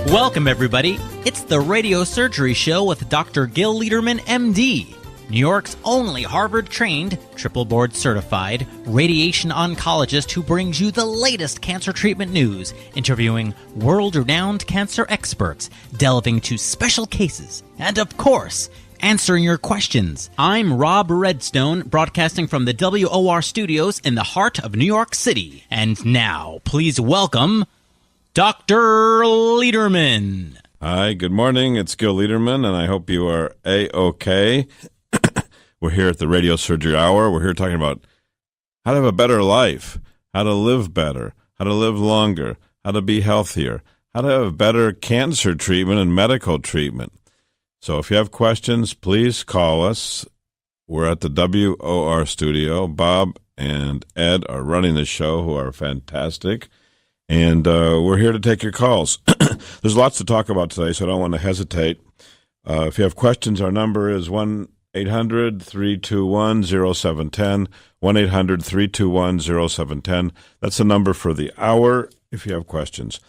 Welcome, everybody. It's the Radio Surgery Show with Dr. Gil Lederman, MD, New York's only Harvard-trained, triple board-certified radiation oncologist who brings you the latest cancer treatment news, interviewing world-renowned cancer experts, delving into special cases, and, of course, answering your questions. I'm Rob Redstone, broadcasting from the WOR studios in the heart of New York City. And now, please welcome Dr. Lederman. Hi, good morning. It's Gil Lederman, and I hope you are A-OK. We're here at the Radio Surgery Hour. We're here talking about how to have a better life, how to live better, how to live longer, how to be healthier, how to have better cancer treatment and medical treatment. So if you have questions, please call us. We're at the WOR studio. Bob and Ed are running the show, who are fantastic. And we're here to take your calls. There's lots to talk about today, so I don't want to hesitate. If you have questions, our number is 1-800-321-0710, 1-800-321-0710. That's the number for the hour if you have questions.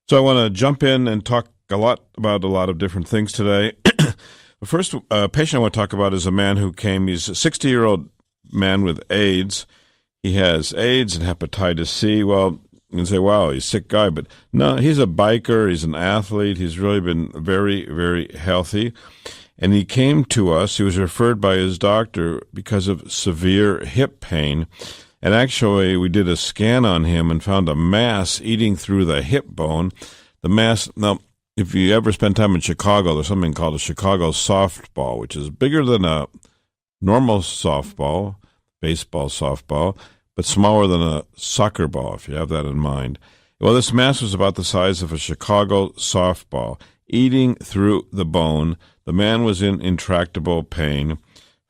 So I want to jump in and talk about a lot of different things today. The first patient I want to talk about is a man who came. He's a 60-year-old man with AIDS. He has AIDS and hepatitis C. Well, you can say, wow, he's a sick guy. But no, he's a biker. He's an athlete. He's really been very, very healthy. And he came to us. He was referred by his doctor because of severe hip pain. And actually, we did a scan on him and found a mass eating through the hip bone. The mass, now, if you ever spend time in Chicago, there's something called a Chicago softball, which is bigger than a normal softball, baseball softball, but smaller than a soccer ball, if you have that in mind. Well, this mass was about the size of a Chicago softball, eating through the bone. The man was in intractable pain.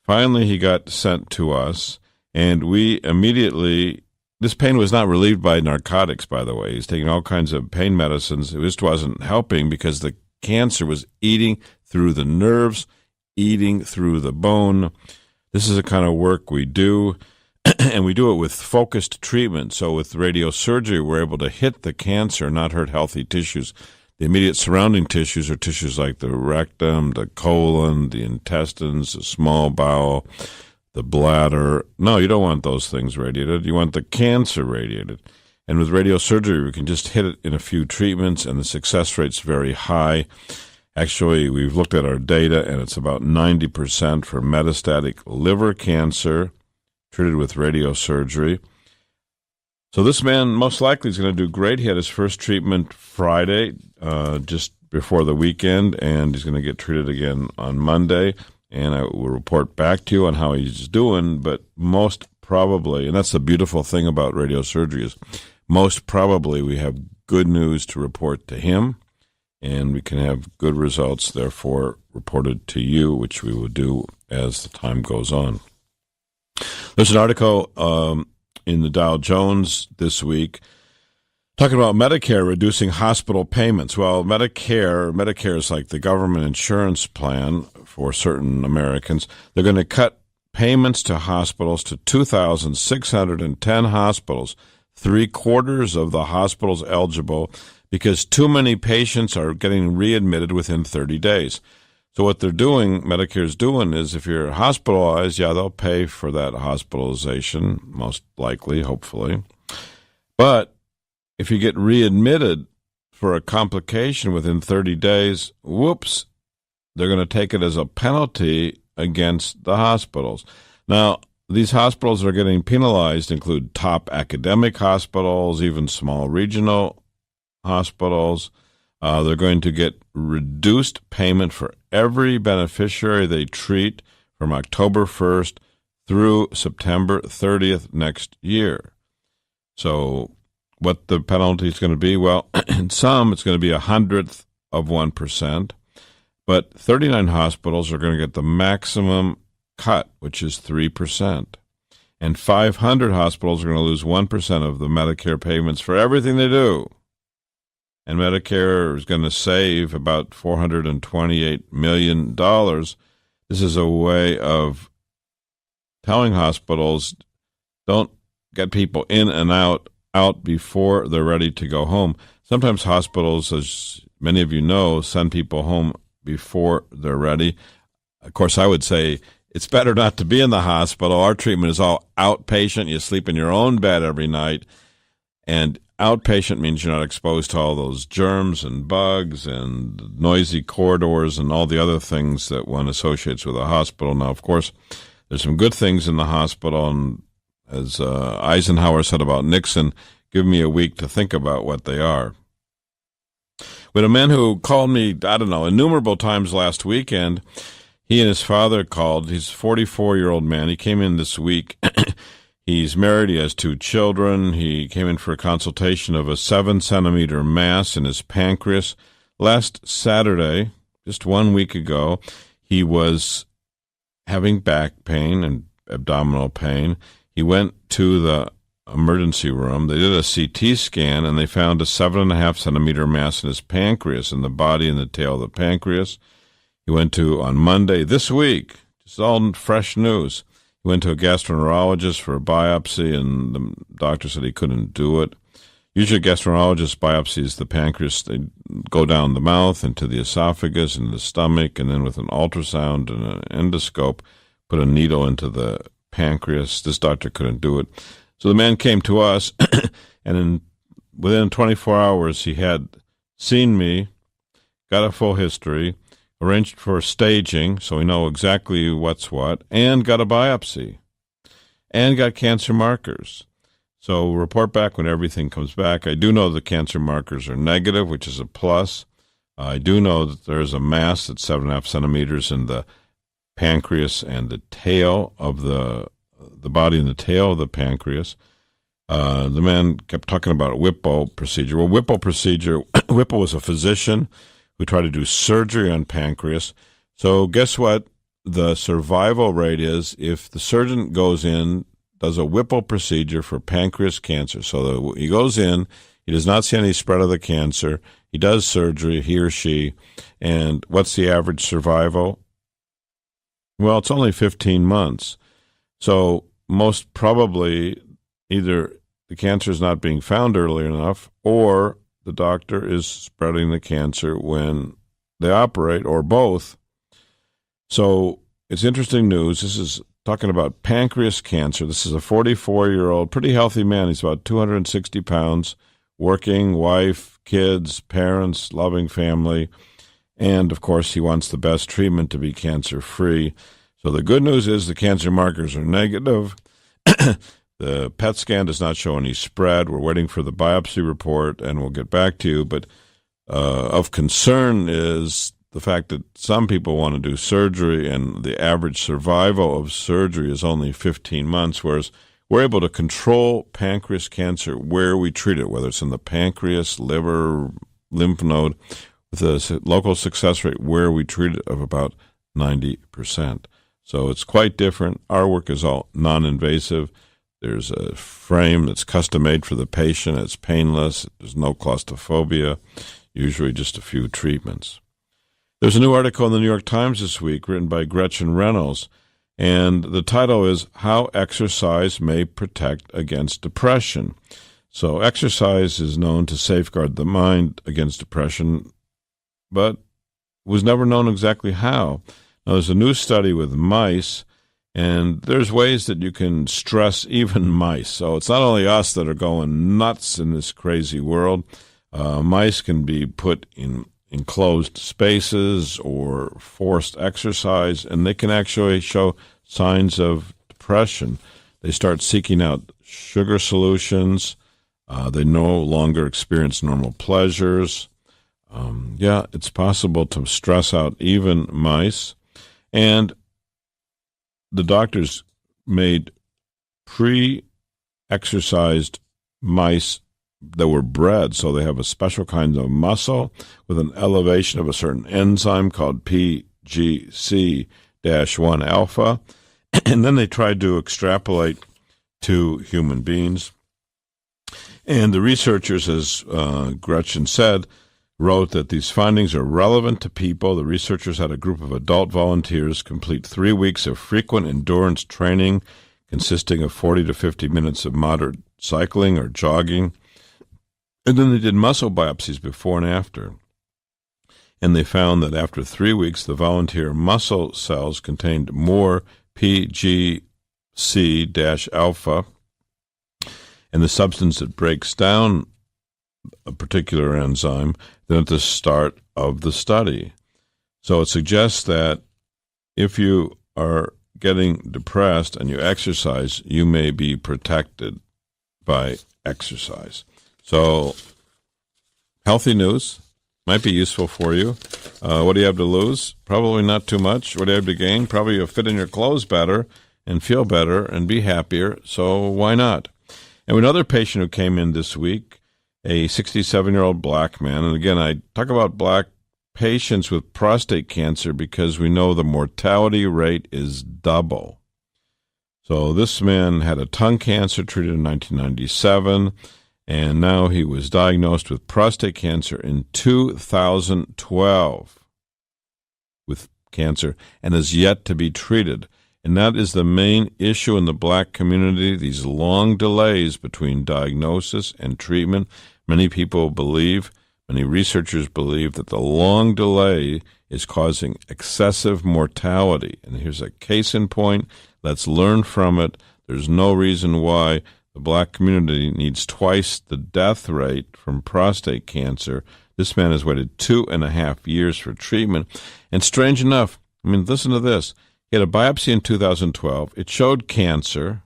Finally, he got sent to us, and we immediately, this pain was not relieved by narcotics, by the way. He's taking all kinds of pain medicines. It just wasn't helping because the cancer was eating through the nerves, eating through the bone. This is the kind of work we do. And we do it with focused treatment. So with radiosurgery, we're able to hit the cancer, not hurt healthy tissues. The immediate surrounding tissues are tissues like the rectum, the colon, the intestines, the small bowel, the bladder. No, you don't want those things radiated. You want the cancer radiated. And with radiosurgery, we can just hit it in a few treatments, and the success rate's very high. Actually, we've looked at our data, and it's about 90% for metastatic liver cancer treated with radiosurgery. So this man most likely is going to do great. He had his first treatment Friday, just before the weekend, and he's going to get treated again on Monday. And I will report back to you on how he's doing, but most probably, and that's the beautiful thing about radiosurgery, is most probably we have good news to report to him, and we can have good results, therefore, reported to you, which we will do as the time goes on. There's an article in the Dow Jones this week talking about Medicare reducing hospital payments. Well, Medicare is like the government insurance plan for certain Americans. They're going to cut payments to hospitals to 2,610 hospitals, 3/4 of the hospitals eligible, because too many patients are getting readmitted within 30 days. So what they're doing, Medicare's doing, is if you're hospitalized, yeah, they'll pay for that hospitalization, most likely, hopefully. But if you get readmitted for a complication within 30 days, whoops, they're going to take it as a penalty against the hospitals. Now, these hospitals that are getting penalized include top academic hospitals, even small regional hospitals. They're going to get reduced payment for every beneficiary they treat from October 1st through September 30th next year. So what the penalty is going to be? Well, in some, it's going to be 1/100 of 1%, but 39 hospitals are going to get the maximum cut, which is 3%. And 500 hospitals are going to lose 1% of the Medicare payments for everything they do. And Medicare is going to save about $428 million. This is a way of telling hospitals, don't get people in and out before they're ready to go home. Sometimes hospitals, as many of you know, send people home before they're ready. Of course, I would say it's better not to be in the hospital. Our treatment is all outpatient. You sleep in your own bed every night. And outpatient means you're not exposed to all those germs and bugs and noisy corridors and all the other things that one associates with a hospital. Now, of course, there's some good things in the hospital. And as Eisenhower said about Nixon, give me a week to think about what they are. We had a man who called me, innumerable times last weekend. He and his father called. He's a 44-year-old man. He came in this week. He's married. He has 2 children. He came in for a consultation of a 7-centimeter mass in his pancreas. Last Saturday, just 1 week ago, he was having back pain and abdominal pain. He went to the emergency room. They did a CT scan, and they found a 7.5-centimeter mass in his pancreas, in the body and the tail of the pancreas. He went to, on Monday this week, just all fresh news, he went to a gastroenterologist for a biopsy, and the doctor said he couldn't do it. Usually a gastroenterologist biopsies the pancreas. They go down the mouth into the esophagus and the stomach, and then with an ultrasound and an endoscope, put a needle into the pancreas. This doctor couldn't do it. So the man came to us, and within 24 hours he had seen me, got a full history, arranged for staging, so we know exactly what's what, and got a biopsy, and got cancer markers. So we'll report back when everything comes back. I do know the cancer markers are negative, which is a plus. I do know that there's a mass that's 7.5 centimeters in the pancreas and the tail of the body and the tail of the pancreas. The man kept talking about a Whipple procedure. Well, Whipple was a physician who tried to do surgery on pancreas. So guess what the survival rate is if the surgeon goes in, does a Whipple procedure for pancreas cancer. So he goes in, he does not see any spread of the cancer, he does surgery, he or she, and what's the average survival? Well, it's only 15 months. So most probably either the cancer is not being found early enough, or the doctor is spreading the cancer when they operate, or both. So it's interesting news. This is talking about pancreas cancer. This is a 44-year-old, pretty healthy man. He's about 260 pounds, working, wife, kids, parents, loving family. And, of course, he wants the best treatment to be cancer-free. So the good news is the cancer markers are negative. The PET scan does not show any spread. We're waiting for the biopsy report, and we'll get back to you. But of concern is the fact that some people want to do surgery, and the average survival of surgery is only 15 months, whereas we're able to control pancreas cancer where we treat it, whether it's in the pancreas, liver, lymph node, with a local success rate where we treat it of about 90%. So it's quite different. Our work is all non-invasive. There's a frame that's custom-made for the patient. It's painless. There's no claustrophobia, usually just a few treatments. There's a new article in the New York Times this week written by Gretchen Reynolds, and the title is How Exercise May Protect Against Depression. So exercise is known to safeguard the mind against depression, but was never known exactly how. Now, there's a new study with mice, and there's ways that you can stress even mice. So it's not only us that are going nuts in this crazy world. Mice can be put in enclosed spaces or forced exercise, and they can actually show signs of depression. They start seeking out sugar solutions. They no longer experience normal pleasures. It's possible to stress out even mice. And the doctors made pre-exercised mice that were bred, so they have a special kind of muscle with an elevation of a certain enzyme called PGC-1 alpha, and then they tried to extrapolate to human beings. And the researchers, as Gretchen said, wrote that these findings are relevant to people. The researchers had a group of adult volunteers complete 3 weeks of frequent endurance training consisting of 40 to 50 minutes of moderate cycling or jogging. And then they did muscle biopsies before and after. and they found that after 3 weeks, the volunteer muscle cells contained more PGC-alpha, and the substance that breaks down a particular enzyme, than at the start of the study. So it suggests that if you are getting depressed and you exercise, you may be protected by exercise. So healthy news might be useful for you. What do you have to lose? Probably not too much. What do you have to gain? Probably you'll fit in your clothes better and feel better and be happier. So why not? And another patient who came in this week, a 67-year-old black man. And again, I talk about black patients with prostate cancer because we know the mortality rate is double. So this man had a tongue cancer treated in 1997, and now he was diagnosed with prostate cancer in 2012 with cancer and is yet to be treated. And that is the main issue in the black community, these long delays between diagnosis and treatment. Many people believe, many researchers believe, that the long delay is causing excessive mortality. And here's a case in point. Let's learn from it. There's no reason why the black community needs twice the death rate from prostate cancer. This man has waited 2.5 years for treatment. And strange enough, listen to this. He had a biopsy in 2012. It showed cancer.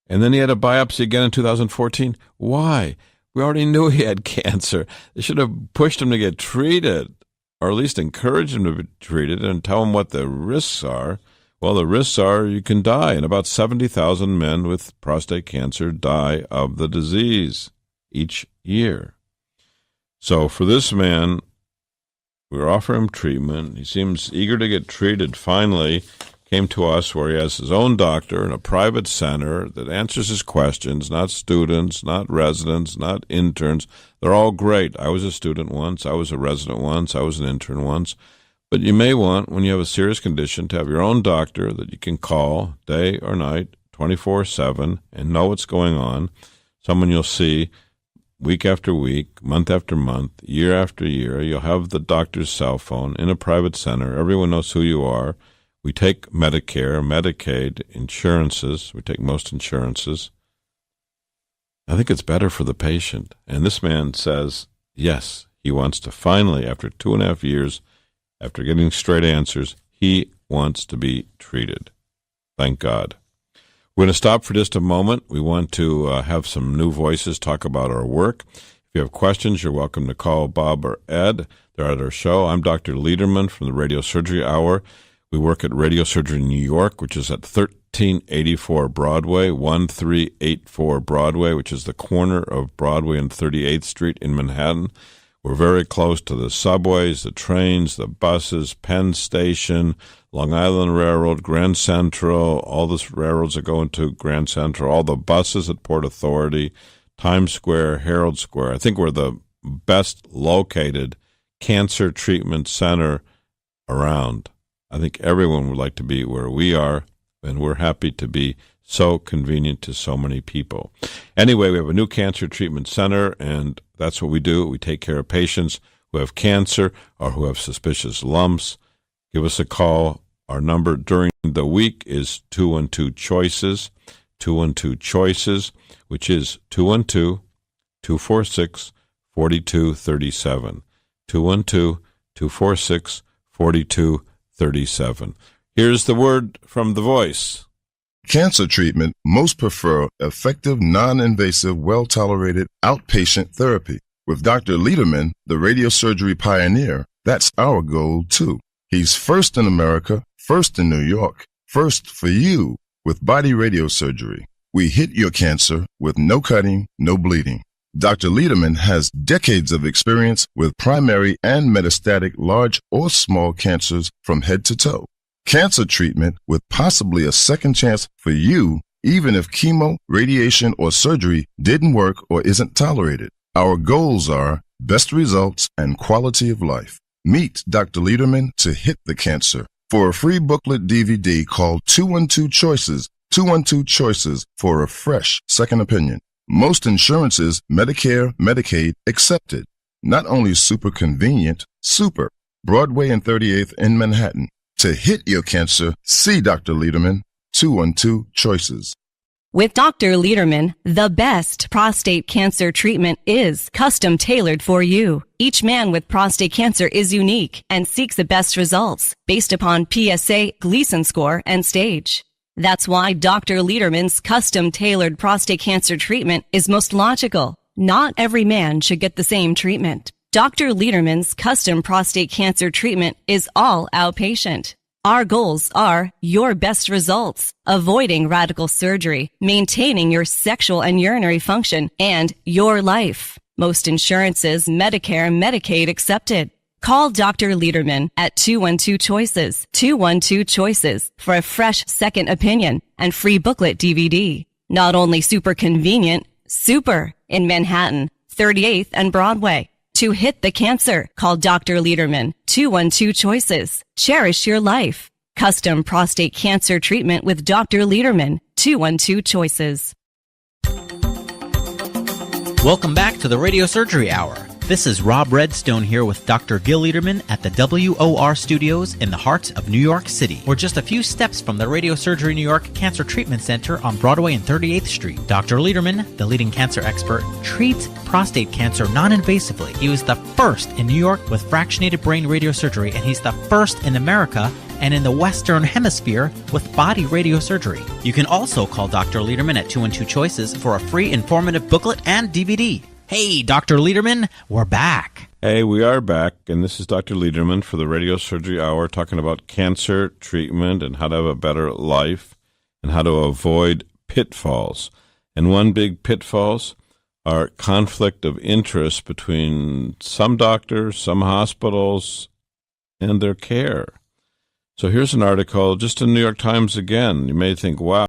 And then he had a biopsy again in 2014. Why? We already knew he had cancer. They should have pushed him to get treated, or at least encouraged him to be treated and tell him what the risks are. Well, the risks are you can die, and about 70,000 men with prostate cancer die of the disease each year. So for this man, we offer him treatment. He seems eager to get treated. Finally, came to us where he has his own doctor in a private center that answers his questions, not students, not residents, not interns. They're all great. I was a student once. I was a resident once. I was an intern once. But you may want, when you have a serious condition, to have your own doctor that you can call day or night, 24/7, and know what's going on. Someone you'll see week after week, month after month, year after year. You'll have the doctor's cell phone in a private center. Everyone knows who you are. We take Medicare, Medicaid, insurances. We take most insurances. I think it's better for the patient. And this man says, yes, he wants to finally, after 2.5 years, after getting straight answers, he wants to be treated. Thank God. We're going to stop for just a moment. We want to have some new voices talk about our work. If you have questions, you're welcome to call Bob or Ed. They're at our show. I'm Dr. Lederman from the Radio Surgery Hour. We work at Radio Surgery New York, which is at 1384 Broadway, 1384 Broadway, which is the corner of Broadway and 38th Street in Manhattan. We're very close to the subways, the trains, the buses, Penn Station, Long Island Railroad, Grand Central, all the railroads that go into Grand Central, all the buses at Port Authority, Times Square, Herald Square. I think we're the best located cancer treatment center around. I think everyone would like to be where we are, and we're happy to be so convenient to so many people. Anyway, we have a new cancer treatment center, and that's what we do. We take care of patients who have cancer or who have suspicious lumps. Give us a call. Our number during the week is 212-CHOICES, 212-CHOICES, which is 212-246-4237, 212-246-4237. Here's the word from the voice. Cancer treatment most prefer effective, non-invasive, well-tolerated outpatient therapy. With Dr. Lederman, the radiosurgery pioneer, that's our goal too. He's first in America, first in New York, first for you with body radiosurgery. We hit your cancer with no cutting, no bleeding. Dr. Lederman has decades of experience with primary and metastatic large or small cancers from head to toe. Cancer treatment with possibly a second chance for you, even if chemo, radiation, or surgery didn't work or isn't tolerated. Our goals are best results and quality of life. Meet Dr. Lederman to hit the cancer. For a free booklet DVD, call 212-CHOICES, 212-CHOICES for a fresh second opinion. Most insurances, Medicare, Medicaid, accepted. Not only super convenient, super. Broadway and 38th in Manhattan. To hit your cancer, see Dr. Lederman, 212 Choices. With Dr. Lederman, the best prostate cancer treatment is custom tailored for you. Each man with prostate cancer is unique and seeks the best results based upon PSA, Gleason score, and stage. That's why Dr. Lederman's custom tailored prostate cancer treatment is most logical. Not every man should get the same treatment. Dr. Lederman's custom prostate cancer treatment is all outpatient. Our goals are your best results, avoiding radical surgery, maintaining your sexual and urinary function, and your life. Most insurances, Medicare and Medicaid accepted. Call Dr. Lederman at 212-CHOICES, 212-CHOICES for a fresh second opinion and free booklet DVD. Not only super convenient, super in Manhattan, 38th and Broadway. To hit the cancer, call Dr. Lederman, 212-CHOICES. Cherish your life. Custom prostate cancer treatment with Dr. Lederman, 212-CHOICES. Welcome back to the Radio Surgery Hour. This is Rob Redstone here with Dr. Gil Lederman at the WOR Studios in the heart of New York City. We're just a few steps from the Radio Surgery New York Cancer Treatment Center on Broadway and 38th Street. Dr. Lederman, the leading cancer expert, treats prostate cancer non-invasively. He was the first in New York with fractionated brain radiosurgery, and he's the first in America and in the Western Hemisphere with body radiosurgery. You can also call Dr. Lederman at 212-CHOICES for a free informative booklet and DVD. Hey, Dr. Lederman, we're back. Hey, we are back, and this is Dr. Lederman for the Radio Surgery Hour talking about cancer treatment and how to have a better life and how to avoid pitfalls. And one big pitfalls are conflict of interest between some doctors, some hospitals, and their care. So here's an article, just in the New York Times again. You may think, wow,